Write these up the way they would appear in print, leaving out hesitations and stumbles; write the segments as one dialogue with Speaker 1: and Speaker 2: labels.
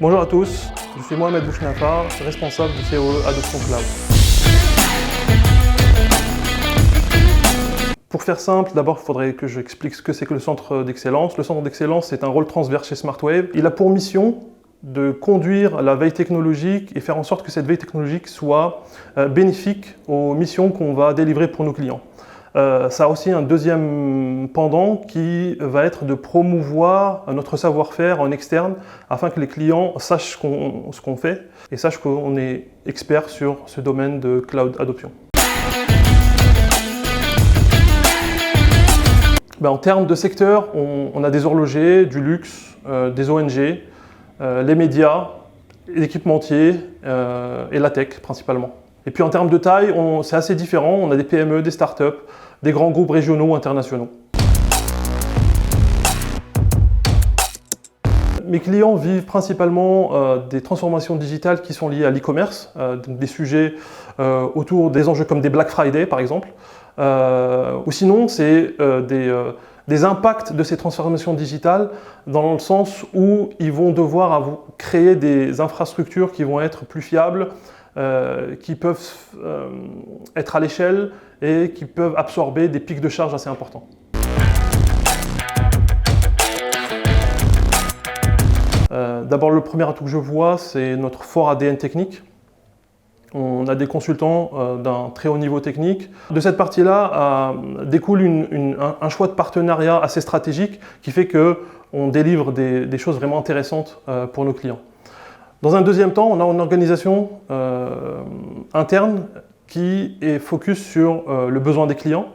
Speaker 1: Bonjour à tous, je suis Mohamed Bouchnafar, responsable du COE Adoption Cloud. Pour faire simple, d'abord il faudrait que j'explique ce que c'est que le centre d'excellence. Le centre d'excellence, c'est un rôle transverse chez SmartWave. Il a pour mission de conduire la veille technologique et faire en sorte que cette veille technologique soit bénéfique aux missions qu'on va délivrer pour nos clients. Ça a aussi un deuxième pendant qui va être de promouvoir notre savoir-faire en externe afin que les clients sachent ce qu'on fait et sachent qu'on est expert sur ce domaine de cloud adoption. En termes de secteur, on a des horlogers, du luxe, des ONG, les médias, l'équipementier et la tech principalement. Et puis en termes de taille, c'est assez différent. On a des PME, des startups, des grands groupes régionaux ou internationaux. Mes clients vivent principalement des transformations digitales qui sont liées à l'e-commerce, des sujets autour des enjeux comme des Black Friday par exemple. Ou sinon, c'est des impacts de ces transformations digitales dans le sens où ils vont devoir créer des infrastructures qui vont être plus fiables, qui peuvent être à l'échelle et qui peuvent absorber des pics de charge assez importants. D'abord, le premier atout que je vois, c'est notre fort ADN technique. On a des consultants d'un très haut niveau technique. De cette partie-là découle un choix de partenariat assez stratégique qui fait qu'on délivre des choses vraiment intéressantes pour nos clients. Dans un deuxième temps, on a une organisation interne qui est focus sur le besoin des clients,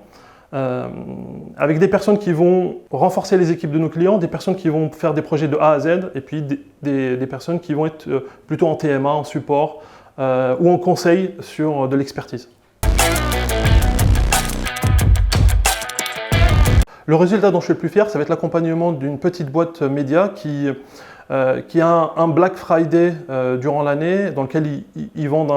Speaker 1: avec des personnes qui vont renforcer les équipes de nos clients, des personnes qui vont faire des projets de A à Z, et puis des personnes qui vont être plutôt en TMA, en support, ou en conseil sur de l'expertise. Le résultat dont je suis le plus fier, ça va être l'accompagnement d'une petite boîte média qui a un Black Friday durant l'année dans lequel ils vendent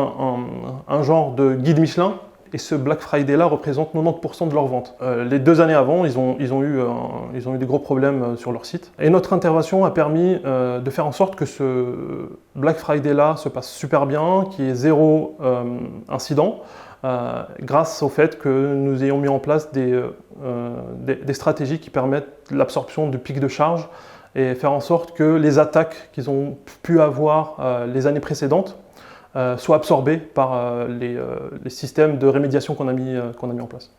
Speaker 1: un genre de guide Michelin. Et ce Black Friday-là représente 90% de leurs ventes. Les 2 années avant, ils ont eu des gros problèmes sur leur site. Et notre intervention a permis de faire en sorte que ce Black Friday-là se passe super bien, qu'il y ait 0 incident, grâce au fait que nous ayons mis en place des stratégies qui permettent l'absorption de pics de charge et faire en sorte que les attaques qu'ils ont pu avoir les années précédentes soient absorbés par les systèmes de rémédiation qu'on a mis en place.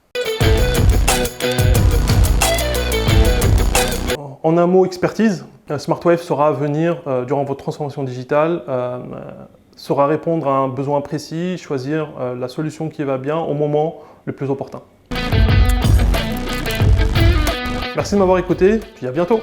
Speaker 1: En un mot, expertise. SmartWave saura venir durant votre transformation digitale, saura répondre à un besoin précis, choisir la solution qui va bien au moment le plus opportun. Merci de m'avoir écouté, puis à bientôt.